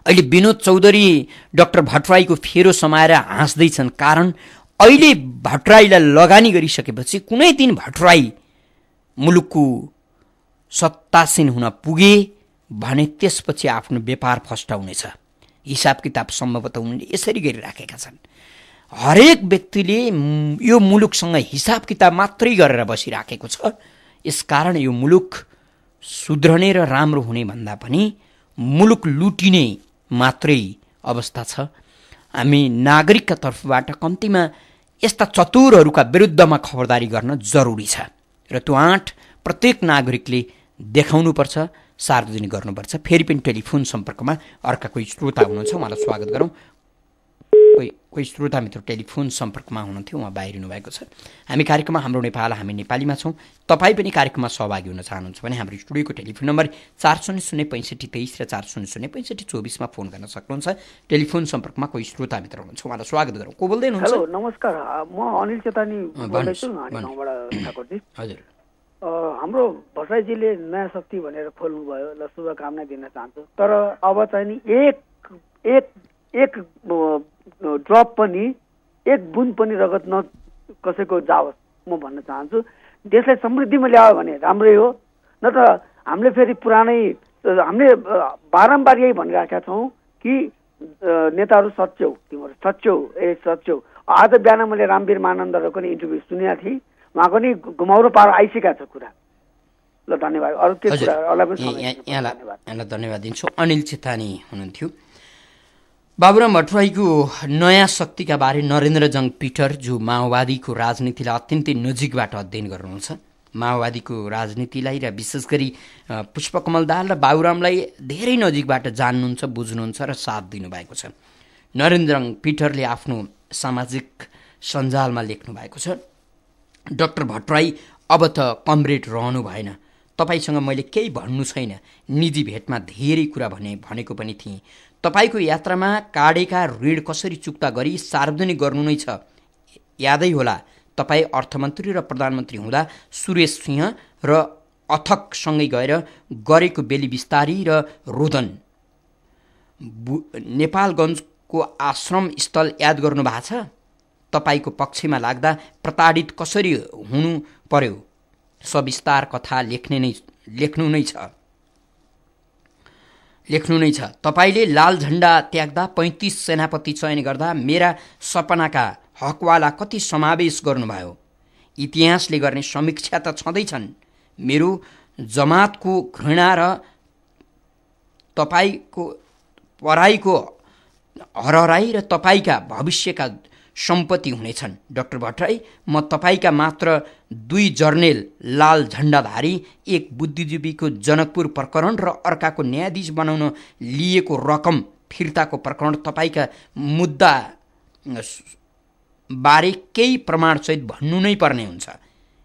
अहिले विनोद चौधरी डाक्टर भट्टराईको फेरो समाएर हाँस्दैछन्, कारण अहिले भट्टराईलाई लगानी गरिसकेपछि कुनै दिन भट्टराई मुलुकको सत्तासीन हुन पुगे भने त्यसपछि आफ्नो व्यापार फस्टाउनेछ। हिसाब किताब सम्भवतः उनले यसरी गरिराखेका छन्। हरेक व्यक्तिले यो मुलुकसँग हिसाब किताब मात्रै गरेर बसिराखेको छ। यसकारण यो मुलुक सुध्रने र राम्रो हुने भन्दा पनि मुलुक लुटिने मात्रै अवस्था छ। हामी नागरिकका तर्फबाट कम्तीमा यस्ता चतुरहरूका विरुद्धमा खबरदारी गर्न जरुरी छ र त्यो आँट प्रत्येक नागरिकले देखाउनुपर्छ, सार्वजनिक गर्नुपर्छ। फेरि पनि टेलिफोन सम्पर्कमा अर्का कोही श्रोता हुनुहुन्छ, उहाँलाई स्वागत गरौँ। कोही श्रोता मित्र टेलिफोन सम्पर्कमा हुनुहुन्थ्यो, उहाँ बाहिरिनु भएको छ। हामी कार्यक्रममा हाम्रो नेपाल हामी नेपालीमा छौँ। तपाईँ पनि कार्यक्रममा सहभागी हुन चाहनुहुन्छ भने हाम्रो स्टुडियोको टेलिफोन नम्बर 400-6523 र 400-6524मा फोन गर्न सक्नुहुन्छ। टेलिफोन सम्पर्कमा कोही श्रोता मित्र हुनुहुन्छ, उहाँलाई स्वागत गरौँ। को बोल्दै हुनुहुन्छ? हेलो, नमस्कार। म अनिल चेतानी बोल्दैछु, ठाकुरजी। हजुर। हाम्रो भट्टराईजीले नयाँ शक्ति भनेर खोल्नुभयो, ल शुभकामना दिन चाहन्छु। तर अब चाहिँ नि एक ड्रप पनि, एक बुन पनि रगत न कसैको जाओस् म भन्न चाहन्छु। देशलाई समृद्धिमा ल्यायो भने राम्रै हो, न त हामीले फेरि हामीले बारम्बार यही भनिरहेका छौँ कि नेताहरू सच्याउ, तिमीहरू सच्याउ। आज बिहान मैले रामवीर महानन्दको नि इन्टरभ्यू सुनेको थिएँ, उहाँको नि घुमाउरो पारो आइसकेको छ कुरा। ल धन्यवाद। अरू के कुरा यहाँलाई धन्यवाद दिन्छु। अनिल चेतानी हुनुहुन्थ्यो। बाबुराम भट्टराईको नयाँ शक्तिका बारे नरेन्द्रजङ पिटर, जो माओवादीको राजनीतिलाई अत्यन्तै नजिकबाट अध्ययन गर्नुहुन्छ, माओवादीको राजनीतिलाई र विशेष गरी पुष्पकमल दाहाल र बाबुरामलाई धेरै नजिकबाट जान्नुहुन्छ, बुझ्नुहुन्छ र साथ दिनुभएको छ। नरेन्द्रजङ पिटरले आफ्नो सामाजिक सञ्जालमा लेख्नु भएको छ, डाक्टर भट्टराई अब त कमरेड रहनु भएन, तपाईँसँग मैले केही भन्नु छैन। निजी भेटमा धेरै कुरा भनेको पनि थिएँ। तपाईँको यात्रामा काटेका ऋण कसरी चुक्ता गरी सार्वजनिक गर्नु नै छ। यादै होला तपाईँ अर्थमन्त्री र प्रधानमन्त्री हुँदा सुरेश सिंह र अथकसँगै गएर गरेको बेली बिस्तारी र रोदन नेपालगञ्जको आश्रम स्थल याद गर्नु भएको छ। तपाईँको पक्षमा लाग्दा प्रताडित कसरी हुनु पर्यो, सविस्तार कथा लेख्नु नै छ। तपाईँले लाल झण्डा त्याग्दा 35 सेनापति चयन गर्दा मेरा सपनाका हकवाला कति समावेश गर्नुभयो। इतिहासले गर्ने समीक्षा त छँदैछन्। मेरो जमातको घृणा र तपाईँको पढाइको हरहराई र तपाईँका भविष्यका सम्पत्ति हुनेछन्। डाक्टर भट्टराई, म तपाईँका मात्र 2 जर्नेल लाल झण्डाधारी, एक बुद्धिजीवीको जनकपुर प्रकरण र अर्काको न्यायाधीश बनाउन लिएको रकम फिर्ताको प्रकरण तपाईँका मुद्दा बारे केही प्रमाणसहित भन्नु नै पर्ने हुन्छ।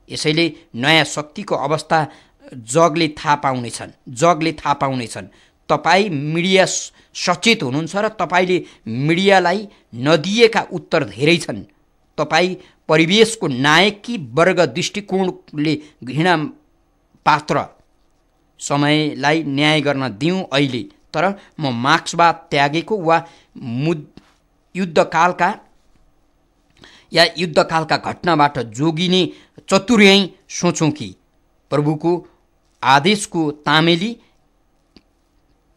यसैले नयाँ शक्तिको अवस्था जगले थाहा पाउनेछन्। तपाईँ मिडिया सचेत हुनुहुन्छ र तपाईँले मिडियालाई नदिएका उत्तर धेरै छन्। तपाईँ परिवेशको नायकी वर्ग दृष्टिकोणले घृणा पात्र समयलाई न्याय गर्न दिउँ अहिले। तर म मार्क्सवाद त्यागेको वा युद्धकालका घटनाबाट जोगिने चतुर्याई सोचौँ कि प्रभुको आदेशको तामेली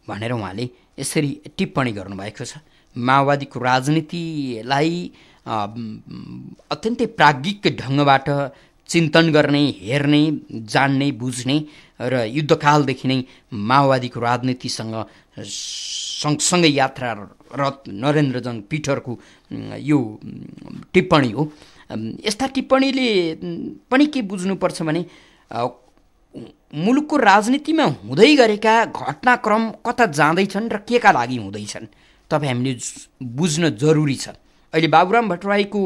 भनेर उहाँले यसरी टिप्पणी गर्नुभएको छ। माओवादीको राजनीतिलाई अत्यन्तै प्राज्ञिक ढङ्गबाट चिन्तन गर्ने, हेर्ने, जान्ने, बुझ्ने र युद्धकालदेखि नै माओवादीको राजनीतिसँग सँगसँगै यात्रारत नरेन्द्रजङ पिठरको यो टिप्पणी हो। यस्ता टिप्पणीले पनि के बुझ्नुपर्छ भने मुलुकको राजनीतिमा हुँदै गरेका घटनाक्रम कता जाँदैछन् र के का लागि हुँदैछन् तपाईँ हामीले बुझ्न जरुरी छ। अहिले बाबुराम भट्टराईको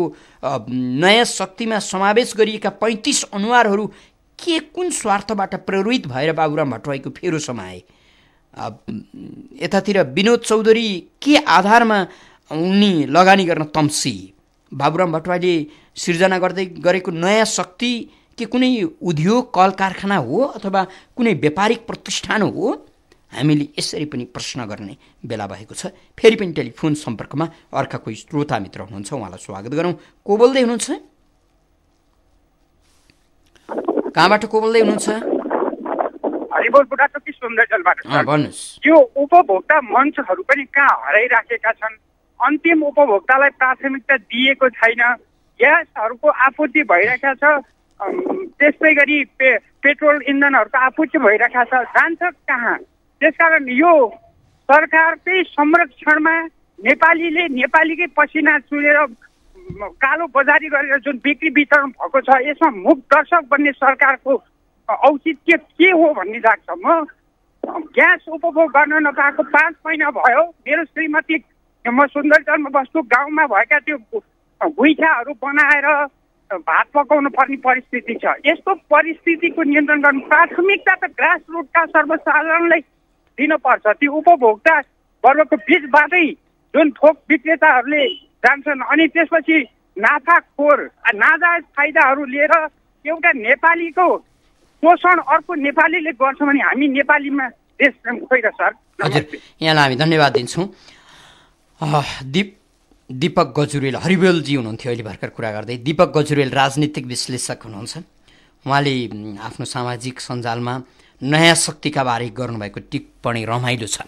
नयाँ शक्तिमा समावेश गरिएका 35 अनुहारहरू के कुन स्वार्थबाट प्रेरित भएर बाबुराम भट्टराईको फेरो समाए? यतातिर विनोद चौधरी के आधारमा उनी लगानी गर्न तम्सिए? बाबुराम भट्टराईले सिर्जना गर्दै गरेको नयाँ शक्ति के कुनै उद्योग कल कारखाना हो अथवा कुनै व्यापारिक प्रतिष्ठान हो? हामीले यसरी पनि प्रश्न गर्ने बेला भएको छ। फेरि पनि टेलिफोन सम्पर्कमा अर्का कोही श्रोता मित्र हुनुहुन्छ, उहाँलाई स्वागत गरौँ। को बोल्दै हुनुहुन्छ? कहाँबाट को बोल्दै हुनुहुन्छ? भन्नुहोस्। यो उपभोक्ता मञ्चहरू पनि कहाँ हराइराखेका छन्? अन्तिम उपभोक्तालाई प्राथमिकता दिएको छैन। ग्यासहरूको आपूर्ति भइरहेका छ, त्यस्तै गरी पेट्रोल इन्धनहरूको आपूर्ति भइरहेका छ, जान्छ कहाँ? त्यसकारण यो सरकारकै संरक्षणमा नेपालीकै पसिना चुलेर कालो बजारी गरेर जुन बिक्री वितरण भएको छ, यसमा मुख दर्शक बन्ने सरकारको औचित्य के हो भन्ने लाग्छ। म ग्यास उपभोग गर्न नपाएको 5 महिना भयो। मेरो श्रीमती, म सुन्दरजनमा बस्छु, गाउँमा भएका त्यो गुइठाहरू बनाएर भात पकाउनु पर्ने परिस्थिति छ। यस्तो परिस्थितिको नियन्त्रण गर्नु प्राथमिकता त ग्रास रुटका सर्वसाधारणलाई दिनुपर्छ। त्यो उपभोक्ता वर्गको बिचबाटै जुन थोक विक्रेताहरूले जान्छन् अनि त्यसपछि नाफाखोर नाजायज फाइदाहरू लिएर एउटा नेपालीको शोषण अर्को नेपालीले गर्छ भने हामी नेपालीमा देश खोइ र सर। हजुर, यहाँलाई हामी धन्यवाद दिन्छौँ। दीपक गजुरेल, हरिवेलजी हुनुहुन्थ्यो अहिले भर्खर कुरा गर्दै। दीपक गजुरेल राजनीतिक विश्लेषक हुनुहुन्छ। उहाँले आफ्नो सामाजिक सञ्जालमा नयाँ शक्तिका बारे गर्नुभएको टिप्पणी रमाइलो छ।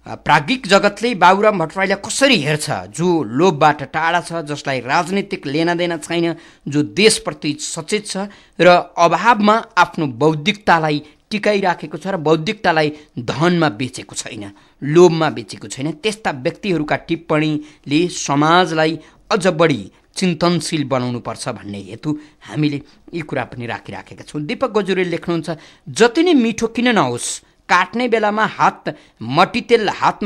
प्राज्ञिक जगतले बाबुराम भट्टराईलाई कसरी हेर्छ? जो लोभबाट टाढा छ, जसलाई राजनीतिक लेनादेना छैन, जो देशप्रति सचेत छ र अभावमा आफ्नो बौद्धिकतालाई टिकाइराखेको छ र बौद्धिकतालाई धनमा बेचेको छैन, लोभमा बेचेको छैन, त्यस्ता व्यक्तिहरूका टिप्पणीले समाजलाई अझ बढी चिन्तनशील बनाउनुपर्छ भन्ने हेतु हामीले यी कुरा पनि राखिराखेका छौँ। दीपक गजुरेल लेख्नुहुन्छ, जति नै मिठो किन नहोस्, काट्ने बेलामा हातमा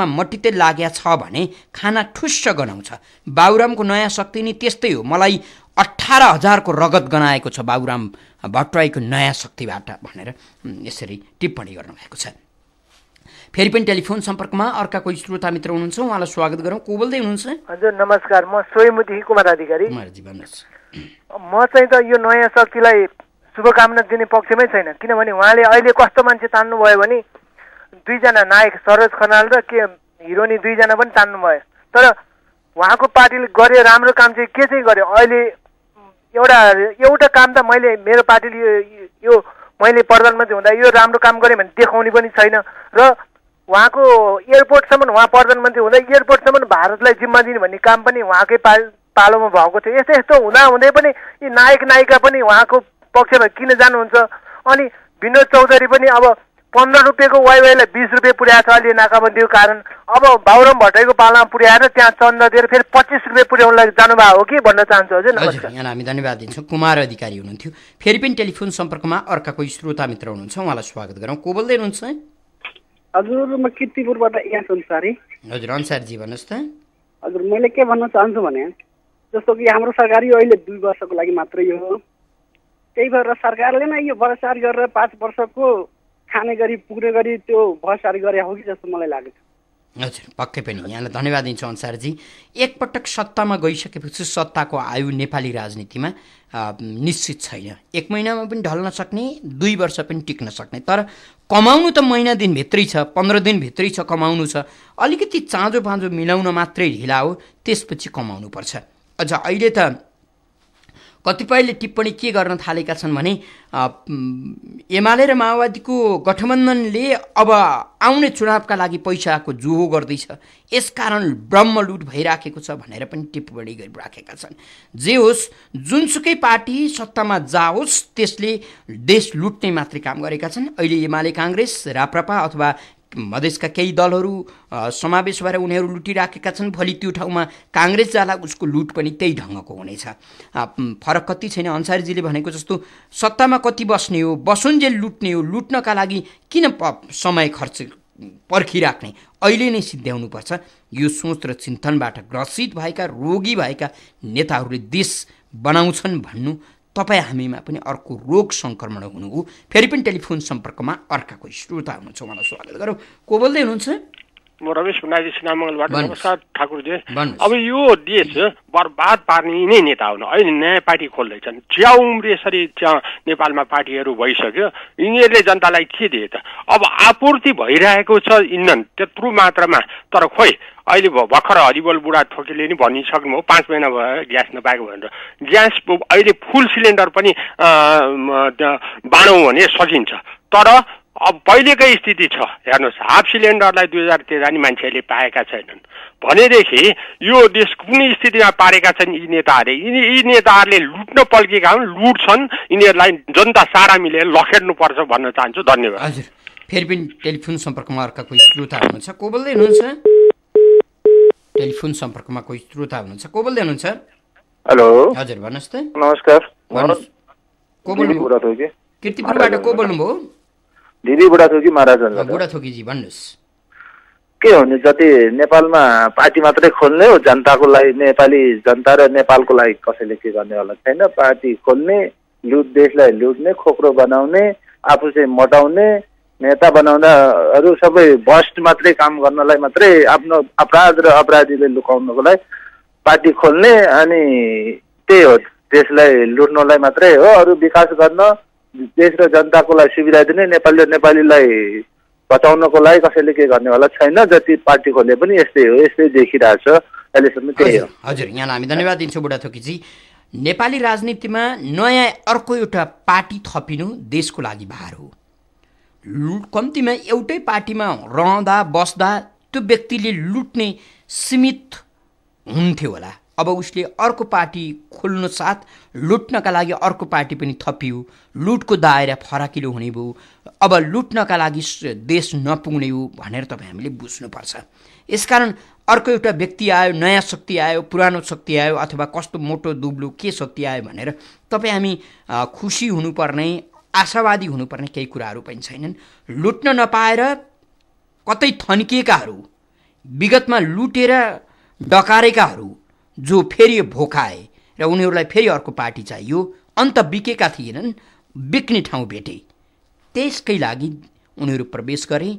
मट्टीतेल लागेको छ भने खाना ठुस्स गनाउँछ। बाबुरामको नयाँ शक्ति नि त्यस्तै हो। मलाई 18,000 को रगत गनाएको छ बाबुराम भट्टराईको नयाँ शक्तिबाट भनेर यसरी टिप्पणी गर्नुभएको छ। फेरि पनि टेलिफोन सम्पर्कमा अर्का कोही श्रोता मित्र हुनुहुन्छ, उहाँलाई स्वागत गरौँ। को बोल्दै हुनुहुन्छ? हजुर नमस्कार, म सोहीमुदेखि कुमार अधिकारी। भन्नुहोस्। म चाहिँ त यो नयाँ शक्तिलाई शुभकामना दिने पक्षमै छैन, किनभने उहाँले अहिले कस्तो मान्छे तान्नुभयो भने 2 जना नायक सरोज खनाल र के हिरोनी 2 जना पनि तान्नुभयो। तर उहाँको पार्टीले गरे राम्रो काम चाहिँ के चाहिँ गर्यो? अहिले एउटा काम त मेरो पार्टीले यो मैले प्रधानमन्त्री हुँदा यो राम्रो काम गरेँ भने देखाउने पनि छैन र उहाँको एयरपोर्टसम्म, उहाँ प्रधानमन्त्री हुँदा एयरपोर्टसम्म भारतलाई जिम्मा दिने भन्ने काम पनि उहाँकै पालोमा भएको थियो। यस्तो हुँदै पनि यी नायक नायिका पनि उहाँको पक्षमा किन जानुहुन्छ? अनि विनोद चौधरी पनि अब 15 रुपियाँको वाइवाईलाई 20 रुपियाँ पुर्याएको छ अहिले नाकाबन्दीको कारण। अब बाबुराम भट्टराईको पालामा पुर्याएर त्यहाँ चन्दा दिएर फेरि 25 रुपियाँ पुर्याउनलाई जानुभएको हो कि भन्न चाहन्छु। हजुर नमस्कार। यहाँ हामी धन्यवाद दिन्छौँ। कुमार अधिकारी हुनुहुन्थ्यो। फेरि पनि टेलिफोन सम्पर्कमा अर्का कोही श्रोता मित्र हुनुहुन्छ, उहाँलाई स्वागत गरौँ। को बोल्दै हुनुहुन्छ? हजुर, म किर्तिपुरबाट यहाँ अन्सारी। हजुर अन्सारजी भन्नुहोस् त। हजुर, मैले के भन्न चाहन्छु भने जस्तो कि हाम्रो सरकार यो अहिले 2 वर्षको लागि मात्रै हो, त्यही भएर सरकारले नै यो भ्रष्टाचार गरेर 5 वर्षको खाने गरी पुग्ने गरी त्यो भ्रष्टाचार गरे हो कि जस्तो मलाई लाग्छ। हजुर पक्कै पनि यहाँलाई धन्यवाद दिन्छु अन्सारजी। एकपटक सत्तामा गइसकेपछि सत्ताको आयु नेपाली राजनीतिमा निश्चित छैन। 1 महिनामा पनि ढल्न सक्ने, 2 वर्ष पनि टिक्न सक्ने, तर कमाउनु त महिना दिनभित्रै छ, 15 दिनभित्रै छ कमाउनु छ। अलिकति चाँजो पाँजो मिलाउन मात्रै ढिला हो, त्यसपछि कमाउनु पर्छ। अझ अहिले त कतिपयले टिप्पणी के गर्न थालेका छन् भने एमाले र माओवादीको गठबन्धनले अब आउने चुनावका लागि पैसाको जुहो गर्दैछ, यसकारण ब्रह्मलुट भइराखेको छ भनेर पनि टिप्पणी गरिराखेका छन्। जे होस्, जुनसुकै पार्टी सत्तामा जाओस् त्यसले देश लुट्ने मात्रै काम गरेका छन्। अहिले एमाले, काङ्ग्रेस, राप्रपा अथवा मधेसका केही दलहरू समावेश भएर उनीहरू लुटिराखेका छन्। भोलि त्यो ठाउँमा काङ्ग्रेस जाला, उसको लुट पनि त्यही ढङ्गको हुनेछ। फरक कति छैन। अन्सारीजीले भनेको जस्तो सत्तामा कति बस्ने हो, बसुन्जेल लुट्ने हो, लुट्नका लागि किन समय खर्च पर्खिराख्ने, अहिले नै सिद्ध्याउनुपर्छ। यो सोच र चिन्तनबाट ग्रसित भएका, रोगी भएका नेताहरूले देश बनाउँछन् भन्नु तपाईँ हामीमा पनि अर्को रोग सङ्क्रमण हुनु हो। फेरि पनि टेलिफोन सम्पर्कमा अर्का कोही श्रोता हुनुहुन्छ, उहाँलाई स्वागत गरौँ। को बोल्दै हुनुहुन्छ? म रमेश भण्डारी सिनामङ्गलबाट। नमस्कार ठाकुरजी। अब यो देश बर्बाद पार्ने नै नेता हुनु, अहिले नयाँ पार्टी खोल्दैछन्। च्याउ उम्रिएसरी नेपालमा पार्टीहरू भइसक्यो, यिनीहरूले जनतालाई के दिए त? अब आपूर्ति भइरहेको छ इन्धन त्यत्रो मात्रामा, तर खोइ अहिले भर्खर हरिबल बुढा ठोकीले नि भनिसक्नु हो 5 महिना भयो ग्यास नपाएको भनेर। ग्यास अहिले फुल सिलिन्डर पनि बाँडौँ भने सकिन्छ, तर अब पहिलेकै स्थिति छ। हेर्नुहोस्, हाफ सिलिन्डरलाई 2013 नि मान्छेहरूले पाएका छैनन् भनेदेखि यो देश कुनै स्थितिमा पारेका छन् यी नेताहरूले। यी नेताहरूले लुट्न पल्केका हुन्, लुट्छन्। यिनीहरूलाई जनता सारा मिलेर लखेड्नुपर्छ भन्न चाहन्छु। धन्यवाद। हजुर, फेरि पनि टेलिफोन सम्पर्कमा अर्का कोही श्रोता हुनुहुन्छ। को बोल्दै हुनुहुन्छ? टेलिफोन सम्पर्कमा कोही श्रोता हुनुहुन्छ। को बोल्दै हुनुहुन्छ? हेलो। हजुर, भन्नुहोस् त। नमस्कार। को बोल्नुभयो? कीर्तिपुरबाट को बोल्नुभयो? दिदी बुढाथोकी महाराज। बुढाथोकीजी भन्नुहोस्। के हो नि, जति नेपालमा पार्टी मात्रै खोल्ने हो, जनताको लागि, नेपाली जनता र नेपालको लागि कसैले के गर्नेवाला छैन। पार्टी खोल्ने, देशलाई लुट्ने, खोक्रो बनाउने, आफू चाहिँ मोटाउने, नेता बनाउँदाहरू सबै बस्ट मात्रै काम गर्नलाई मात्रै, आफ्नो अपराध र अपराधीले लुकाउनको लागि पार्टी खोल्ने, अनि त्यही हो, देशलाई लुट्नलाई मात्रै हो। अरू विकास गर्न, देश र जनताको लागि सुविधा दिने, नेपाली र नेपालीलाई बचाउनको लागि कसैले के गर्नेवाला छैन। जति पार्टी खोले पनि यस्तै हो, यस्तै देखिरहेछ अहिलेसम्म, त्यही हो। हजुर, यहाँलाई हामी धन्यवाद दिन्छौँ बुढाथोकीजी। नेपाली राजनीतिमा नयाँ अर्को एउटा पार्टी थपिनु देशको लागि भार हो। कम्तीमा एउटै पार्टीमा रहँदा बस्दा त्यो व्यक्तिले लुट्ने सीमित हुन्थ्यो होला। अब उसले अर्को पार्टी खोल्नु साथ लुट्नका लागि अर्को पार्टी पनि थपियो, लुटको दायरा फराकिलो हुने भयो। अब लुट्नका लागि देश नपुग्ने हो भनेर तपाईँ हामीले बुझ्नुपर्छ। यसकारण अर्को एउटा व्यक्ति आयो, नयाँ शक्ति आयो, पुरानो शक्ति आयो, अथवा कस्तो मोटो दुब्लो के शक्ति आयो भनेर तपाईँ हामी खुसी हुनुपर्ने, आशावादी हुनुपर्ने केही कुराहरू पनि छैनन्। लुट्न नपाएर कतै थन्किएकाहरू, विगतमा लुटेर डकारेकाहरू जो फेरि भोकाए र उनीहरूलाई फेरि अर्को पार्टी चाहियो, अन्त बिकेका थिएनन्, बिक्ने ठाउँ भेटे, त्यसकै लागि उनीहरू प्रवेश गरे।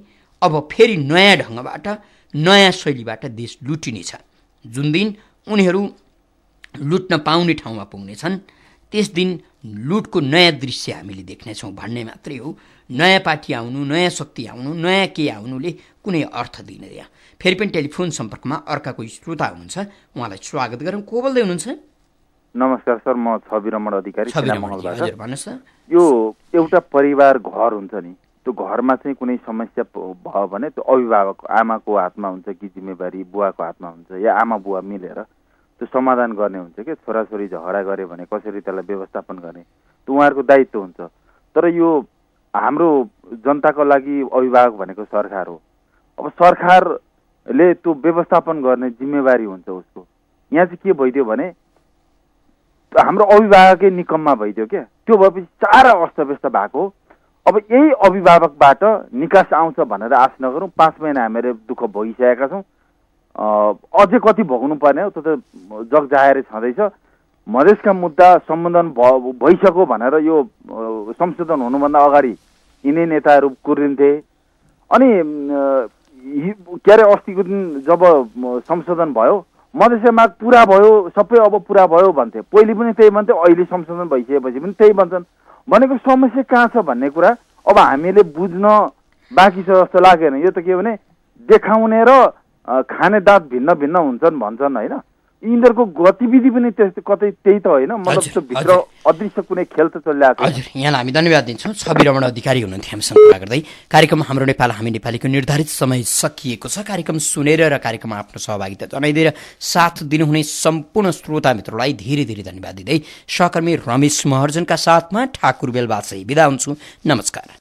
अब फेरि नयाँ ढङ्गबाट, नयाँ शैलीबाट देश लुटिनेछ। जुन दिन उनीहरू लुट्न पाउने ठाउँमा पुग्नेछन् त्यस दिन लुटको नयाँ दृश्य हामीले देख्नेछौँ भन्ने मात्रै हो। नयाँ पार्टी आउनु, नयाँ शक्ति आउनु, नयाँ के आउनुले कुनै अर्थ दिँदैन। फेरि पनि टेलिफोन सम्पर्कमा अर्का कोही श्रोता हुनुहुन्छ, उहाँलाई स्वागत गरौँ। को बोल्दै हुनुहुन्छ? नमस्कार सर, म छवि रमण अधिकारी हजुर, भन्नुहोस् न। यो एउटा परिवार घर हुन्छ नि, त्यो घरमा चाहिँ कुनै समस्या भयो भने त्यो अभिभावक आमाको हातमा हुन्छ कि जिम्मेवारी बुवाको हातमा हुन्छ, या आमा बुवा मिलेर त्यो समाधान गर्ने हुन्छ कि छोराछोरी झगडा गऱ्यो भने कसरी त्यसलाई व्यवस्थापन गर्ने, त्यो उहाँहरूको दायित्व हुन्छ। तर यो हाम्रो जनताको लागि अभिभावक भनेको सरकार हो। अब सरकारले त्यो व्यवस्थापन गर्ने जिम्मेवारी हुन्छ उसको। यहाँ चाहिँ के भइदियो भने हाम्रो अभिभावकै निकममा भइदियो क्या। त्यो भएपछि सारा अस्तव्यस्त भएको। अब यही अभिभावकबाट निकास आउँछ भनेर आश नगरौँ। 5 महिना हामीले दुःख भोगिसकेका छौँ, अझै कति भोग्नु पर्ने हो, त्यो त जग जाहेर छँदैछ। मधेसका मुद्दा सम्बोधन भइसक्यो भनेर यो संशोधन हुनुभन्दा अगाडि यिनै नेताहरू कुरिन्थे। अनि के अरे अस्तिको दिन जब संशोधन भयो, मधेसमा माग पुरा भयो, सबै अब पुरा भयो भन्थे। पहिले पनि त्यही भन्थे, अहिले संशोधन भइसकेपछि पनि त्यही भन्छन्। भनेको समस्या कहाँ छ भन्ने कुरा अब हामीले बुझ्न बाँकी छ जस्तो लागेन। यो त के भने देखाउने र खाने दाँत भिन्न भिन्न हुन्छन् भन्छन् होइन। यिनीहरूको गतिविधि पनि कतै त्यही त होइन, मतलब त्यो भित्र अदृश्य कुनै खेल त चलिरहेको। हजुर, यहाँलाई हामी धन्यवाद दिन्छौँ। छवि रमण अधिकारी हुनुहुन्थ्यो हामीसँग कुरा गर्दै। कार्यक्रम हाम्रो नेपाल हामी नेपालीको निर्धारित समय सकिएको छ। कार्यक्रम सुनेर र कार्यक्रममा आफ्नो सहभागिता जनाइदिएर साथ दिनुहुने सम्पूर्ण श्रोता मित्रलाई धेरै धेरै धन्यवाद दिँदै सहकर्मी रमेश महर्जनका साथमा ठाकुर बेलबासै बिदा हुन्छु। नमस्कार।